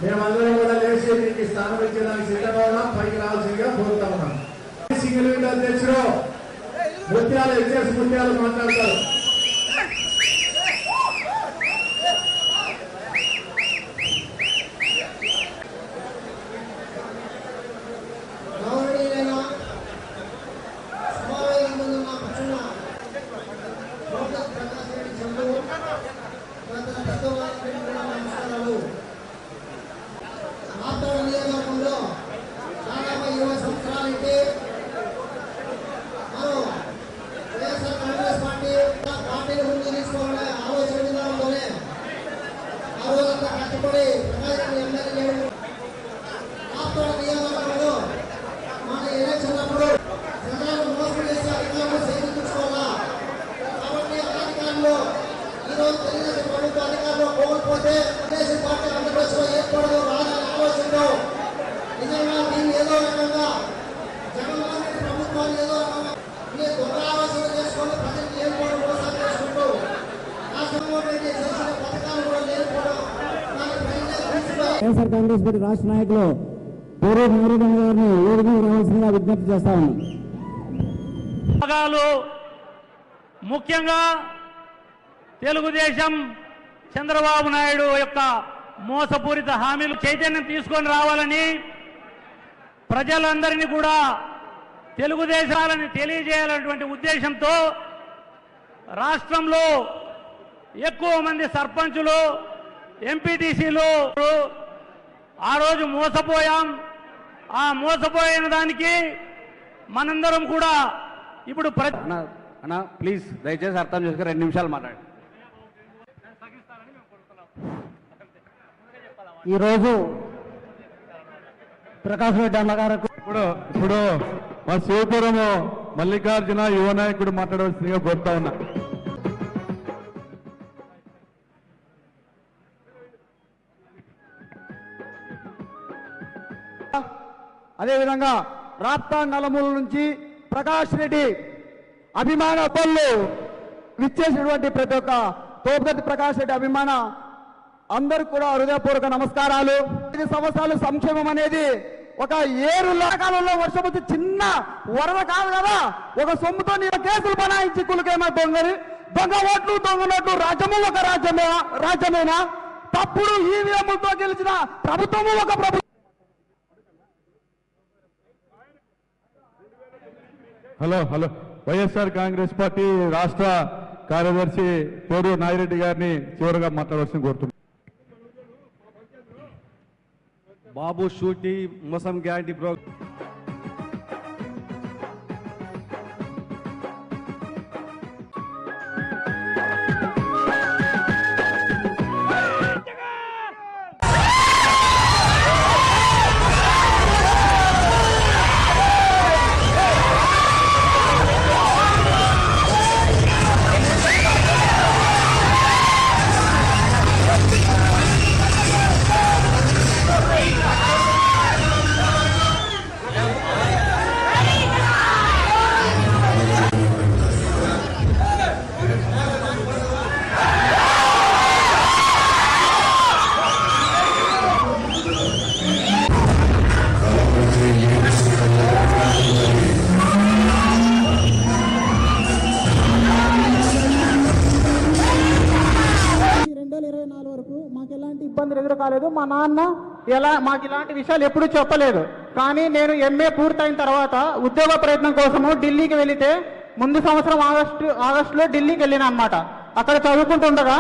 మేమందరం కూడా లేచి మీకు స్థానం ఇచ్చడానికి సిద్ధంగా ఉన్నాం. పైకి రావాల్సిందిగా కోరుతా ఉన్నాం. సింగిల్ విండో అధ్యక్షుడు ముత్యాలు హెచ్ఎస్ ముత్యాలు మాట్లాడతారు. వైఎస్ఆర్ కాంగ్రెస్ పార్టీ రాష్ట్ర నాయకులు పూర్వ నారాయణ గారిని వేదికకు రావాల్సిందిగా విజ్ఞప్తి చేస్తా ఉన్నాం. ముఖ్యంగా తెలుగుదేశం చంద్రబాబు నాయుడు యొక్క మోసపూరిత హామీలు చైతన్యం తీసుకొని రావాలని ప్రజలందరినీ కూడా తెలుగుదేశాలని తెలియజేయాలనేటువంటి ఉద్దేశంతో రాష్ట్రంలో ఎక్కువ మంది సర్పంచులు ఎంపీటీసీలు ఆ రోజు మోసపోయాం. ఆ మోసపోయిన దానికి మనందరం కూడా ఇప్పుడు ప్లీజ్ దయచేసి అర్థం చేసుకుని 2 నిమిషాలు మాట్లాడండి. ఈరోజు ప్రకాష్ రెడ్డి అన్నగారు ఇప్పుడు మా శివపురము మల్లికార్జున యువ నాయకుడు మాట్లాడవలసిందిగా కోరుతా ఉన్నా. అదేవిధంగా రాప్తా నలుమూల నుంచి ప్రకాష్ రెడ్డి అభిమాన పనులు విచ్చేసినటువంటి ప్రతి ఒక్క తోపగతి ప్రకాష్ రెడ్డి అభిమాన అందరికి కూడా హృదయపూర్వక నమస్కారాలు. 5 సంవత్సరాలు సంక్షేమం అనేది ఒక ఏరుల కాలంలో వర్షం వచ్చి చిన్న వరద కాదు కదా, ఒక సొమ్ముతో నేను కేసులు బనాయించి కులకేమో దొంగ ఓట్లు దొంగ నోట్లు రాజ్యము ఒక రాజ్యమేనా? తప్పుడు ఈవీఎంలతో గెలిచిన ప్రభుత్వము ఒక ప్రభుత్వం. హలో వైఎస్ఆర్ కాంగ్రెస్ పార్టీ రాష్ట్ర కార్యదర్శి పోరు నాగిరెడ్డి గారిని చివరిగా మాట్లాడవలసింది కోరుతున్నాను. బాబు షూటీ మోసం గ్యారంటీ ప్రోగ్రామ్ ఇబ్బందులు ఎదురు కాలేదు. మా నాన్న మాకు ఇలాంటి విషయాలు ఎప్పుడూ చెప్పలేదు. కానీ నేను ఎంఏ పూర్తయిన తర్వాత ఉద్యోగ ప్రయత్నం కోసము ఢిల్లీకి వెళితే ముందు సంవత్సరం ఆగస్టులో ఢిల్లీకి వెళ్ళిన అనమాట. అక్కడ చదువుకుంటుండగా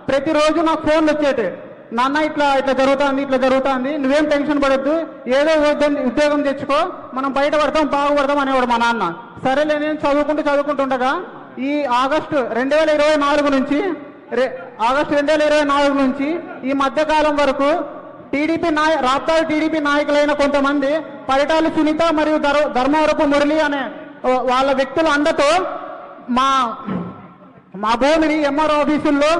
ప్రతిరోజు నాకు ఫోన్లు వచ్చేటి. నాన్న ఇట్లా ఇట్లా జరుగుతుంది, నువ్వేం టెన్షన్ పడొద్దు, ఏదో ఉద్యోగం తెచ్చుకో, మనం బయట పడతాం, బాగుపడతాం అనేవాడు మా నాన్న. సరేలే నేను చదువుకుంటుండగా ఈ ఆగస్టు 2024 నుంచి ఈ మధ్యకాలం వరకు రాప్తాడు టీడీపీ నాయకులైన కొంతమంది పరిటాల సునీత మరియు ధర్మవరపు మురళి అనే వాళ్ళ వ్యక్తుల అండతో మా భూమిని ఎంఆర్ఓ ఆఫీసుల్లో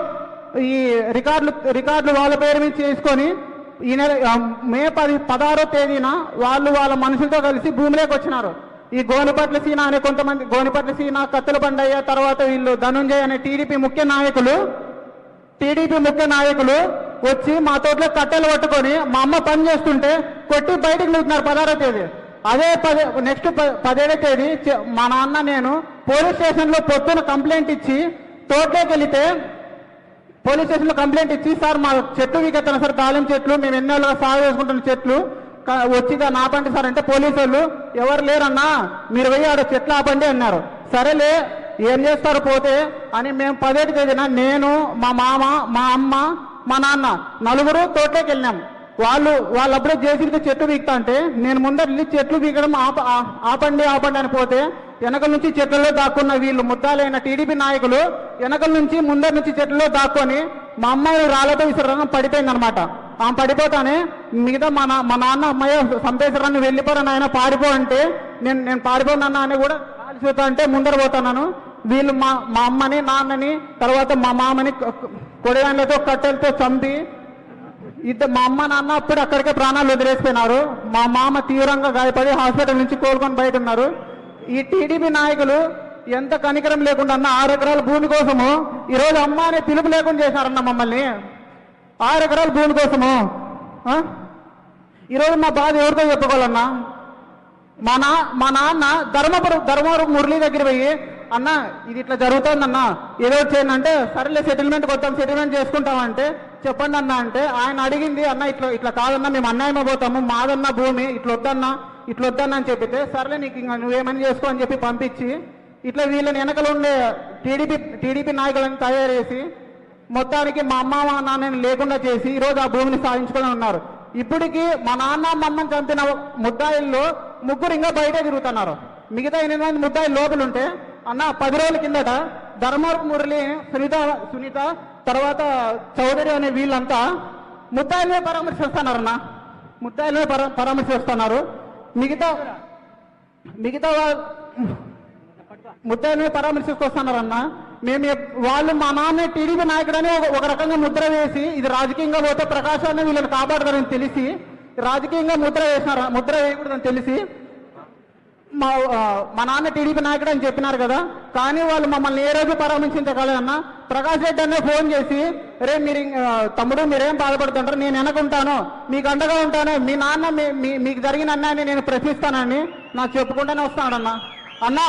ఈ రికార్డులు వాళ్ళ పేరు మీద చేసుకొని ఈ నెల మే 16వ తేదీన వాళ్ళ మనుషులతో కలిసి భూమిలోకి వచ్చినారు. ఈ గోనిపట్ల సీన అనే కొంతమంది, గోనిపట్ల సీన, కత్తుల బండయ్య, తర్వాత వీళ్ళు ధనుంజయ్ అనే టీడీపీ ముఖ్య నాయకులు వచ్చి మా తోటలో కట్టెలు పట్టుకొని మా అమ్మ పని చేస్తుంటే కొట్టి బయటకు నిలుతున్నారు 16వ తేదీ. అదే నెక్స్ట్ 17వ తేదీ మా నాన్న నేను పోలీస్ స్టేషన్లో పొద్దున కంప్లైంట్ ఇచ్చి తోటలోకి వెళితే పోలీస్ స్టేషన్లో కంప్లైంట్ ఇచ్చి, సార్ మా చెట్లు వీకెత్తాను సార్, దాళం చెట్లు, మేము ఎన్నోళ్ళుగా సాగు చేసుకుంటున్న చెట్లు వచ్చిగా నాపండి సార్ అంటే పోలీసు వాళ్ళు ఎవరు లేరన్నా, మీరు పోయి ఆడ చెట్లు ఆపండి అన్నారు. సరేలే ఏం చేస్తారు పోతే అని మేము 17వ తేదీన నేను, మా మామ, మా అమ్మ, మా నాన్న నలుగురు తోటలోకి వెళ్ళినాం. వాళ్ళు అప్పుడే జేసీబీతో చెట్లు వీక్తా అంటే నేను ముందర వెళ్ళి చెట్లు వీకడం ఆపండి అని పోతే వెనకల నుంచి చెట్లలో దాక్కున్న వీళ్ళు ముద్దాలైన టీడీపీ నాయకులు వెనకల నుంచి ముందర నుంచి చెట్లలో దాక్కొని మా అమ్మాయి రాళ్లతో విసరడం పడిపోయిందనమాట. ఆమె పడిపోతానే మిగతా మా నాన్న అమ్మాయి సంపేశ్వరాన్ని వెళ్ళిపోరాను ఆయన పారిపో అంటే నేను పారిపోనన్నా అని కూడా కాలి చూతా అంటే ముందర పోతున్నాను. వీళ్ళు మా అమ్మని, నాన్నని, తర్వాత మా మామని కొడగాన్లతో కట్టెలతో చంపి మా అమ్మ నాన్న అప్పుడు అక్కడికే ప్రాణాలు వదిలేసిపోయినారు. మా మామ తీవ్రంగా గాయపడి హాస్పిటల్ నుంచి కోలుకొని బయట ఉన్నారు. ఈ టీడీపీ నాయకులు ఎంత కనికరం లేకుండా 6 ఎకరాల భూమి కోసము ఈరోజు అమ్మ అనే పిలుపు లేకుండా చేశారన్న మమ్మల్ని. 6 ఎకరాల భూమి కోసము ఈరోజు మా బాధ ఎవరితో చెప్పుకోవాలన్నా? మా నాన్న ధర్మవరం మురళి దగ్గర పోయి, అన్న ఇది ఇట్లా జరుగుతుందన్న, ఏదో చేయండి అంటే, సరేలే సెటిల్మెంట్కి వద్దాం, సెటిల్మెంట్ చేసుకుంటామంటే చెప్పండి అన్న అంటే, ఆయన అడిగింది అన్న ఇట్లా కాదన్నా, మేము అన్యాయం పోతాము, మాదన్న భూమి, ఇట్లా వద్దన్న అని చెప్పితే, సరేలే నీకు ఇంకా నువ్వేమని చేసుకో అని చెప్పి పంపించి ఇట్లా వీళ్ళని వెనకలు ఉండే టీడీపీ నాయకులను తయారు చేసి మొత్తానికి మా అమ్మ మా నాన్నని లేకుండా చేసి ఈరోజు ఆ భూమిని సాధించుకొని ఉన్నారు. ఇప్పటికీ మా నాన్న మా అమ్మని చంపిన ముద్దాయిల్లో 3 ఇంకా బయటే తిరుగుతున్నారు. మిగతా 8 మంది ముద్దాయిలు లోపలుంటే అన్న 10 రోజుల కిందట ధర్మవరపు మురళి, సునీత తర్వాత చౌదరి అనే వీళ్ళంతా ముద్దాయిలే పరామర్శిస్తున్నారన్న, పరామర్శిస్తున్నారు. మిగతా ముద్దాయిలే పరామర్శిస్తున్నారన్న. వాళ్ళు మా నాన్న టీడీపీ నాయకుడని ఒక రకంగా ముద్ర వేసి ఇది రాజకీయంగా పోతే ప్రకాశాన్ని వీళ్ళని కాపాడతారని తెలిసి రాజకీయంగా ముద్ర వేయకూడదని తెలిసి మా నాన్న టీడీపీ నాయకుడు అని చెప్పినారు కదా, కానీ వాళ్ళు మమ్మల్ని ఏ రోజు పరామర్శించగలదన్న. ప్రకాష్ రెడ్డి అనే ఫోన్ చేసి, రే మీరు తమ్ముడు మీరేం బాధపడుతుంటారు, నేను వెనకుంటాను, మీకు అండగా ఉంటాను, మీ నాన్న మీకు జరిగిన అన్యాయాన్ని నేను ప్రశ్నిస్తానని నాకు చెప్పుకుంటూనే వస్తాడన్న. అన్నా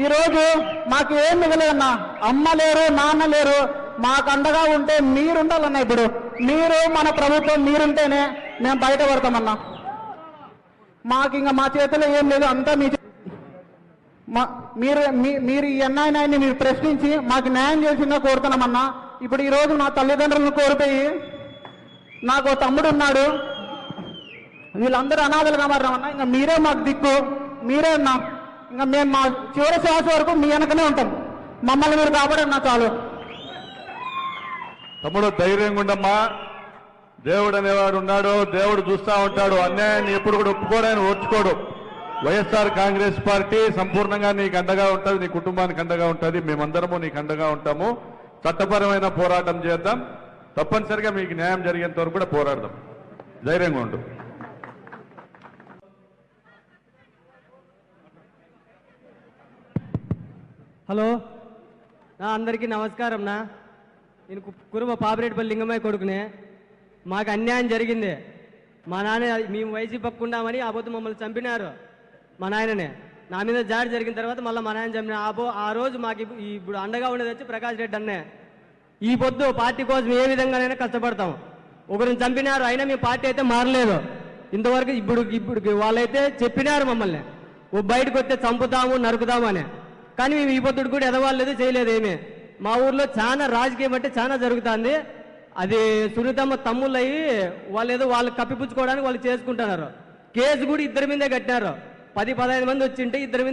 ఈరోజు మాకు ఏం మిగలేదన్నా, అమ్మ లేరు, నాన్న లేరు, మాకు అండగా ఉంటే మీరుండాలన్నా. ఇప్పుడు మీరు మన ప్రభుత్వం మీరుంటేనే మేము బయట పడతామన్నా. మాకు ఇంకా మా చేతిలో ఏం లేదు, అంతా మీరు ఈ అన్యాయాన్ని మీరు ప్రశ్నించి మాకు న్యాయం చేసిందో కోరుతున్నామన్నా. ఇప్పుడు ఈరోజు నా తల్లిదండ్రులను కోల్పోయి నాకు తమ్ముడు ఉన్నాడు, వీళ్ళందరూ అనాథలుగా మారినామన్నా. ఇంకా మీరే మాకు దిక్కు, మీరే అన్నా. ఇంకా మేము మా చివరి శ్వాస వరకు మీ వెనకనే ఉంటాం, మమ్మల్ని మీరు కాపాడన్నా చాలు. తమ్ముడు ధైర్యంగా ఉండమ్మా, దేవుడు అనేవాడు ఉన్నాడు, దేవుడు చూస్తూ ఉంటాడు. అన్యాయాన్ని ఎప్పుడు కూడా ఒప్పుకోవడానికి ఓర్చుకోడు. వైఎస్ఆర్ కాంగ్రెస్ పార్టీ సంపూర్ణంగా నీకు అండగా ఉంటుంది, నీ కుటుంబానికి అండగా ఉంటుంది, మేమందరము నీకు అండగా ఉంటాము. చట్టపరమైన పోరాటం చేద్దాం, తప్పనిసరిగా మీకు న్యాయం జరిగేంత వరకు కూడా పోరాడదాం. ధైర్యంగా ఉండు. హలో అందరికీ నమస్కారం. నేను కురుమ పాపిరెడ్డిపల్లి లింగమయ్య కొడుకునే. మాకు అన్యాయం జరిగింది. మా నాన్న మేము వైసీపీ పక్కుండామని ఆ పొద్దు మమ్మల్ని చంపినారు. మా నాయననే నా మీద జాడి జరిగిన తర్వాత మళ్ళీ మా నాయన చంపిన ఆ రోజు మాకు ఇప్పుడు అండగా ఉండేది వచ్చి ప్రకాష్ రెడ్డి అన్నే. ఈ పొద్దు పార్టీ కోసం ఏ విధంగానైనా కష్టపడతాం. ఒకరిని చంపినారు, అయినా మీ పార్టీ అయితే మారలేదు ఇంతవరకు. ఇప్పుడు వాళ్ళైతే చెప్పినారు మమ్మల్ని బయటకు వస్తే చంపుతాము, నరుకుతాము అని. కానీ మేము ఈ పొద్దుడు కూడా ఎదవాలేదు, చేయలేదు ఏమీ. మా ఊర్లో చాలా రాజకీయం అంటే చాలా జరుగుతుంది. అది సునీతమ్మ తమ్ముళ్ళు అయ్యి వాళ్ళు ఏదో వాళ్ళు కప్పిపుచ్చుకోవడానికి వాళ్ళు చేసుకుంటున్నారు. కేసు కూడా ఇద్దరి మీదే కట్టినారు. 10-15 మంది వచ్చింటే ఇద్దరి మీద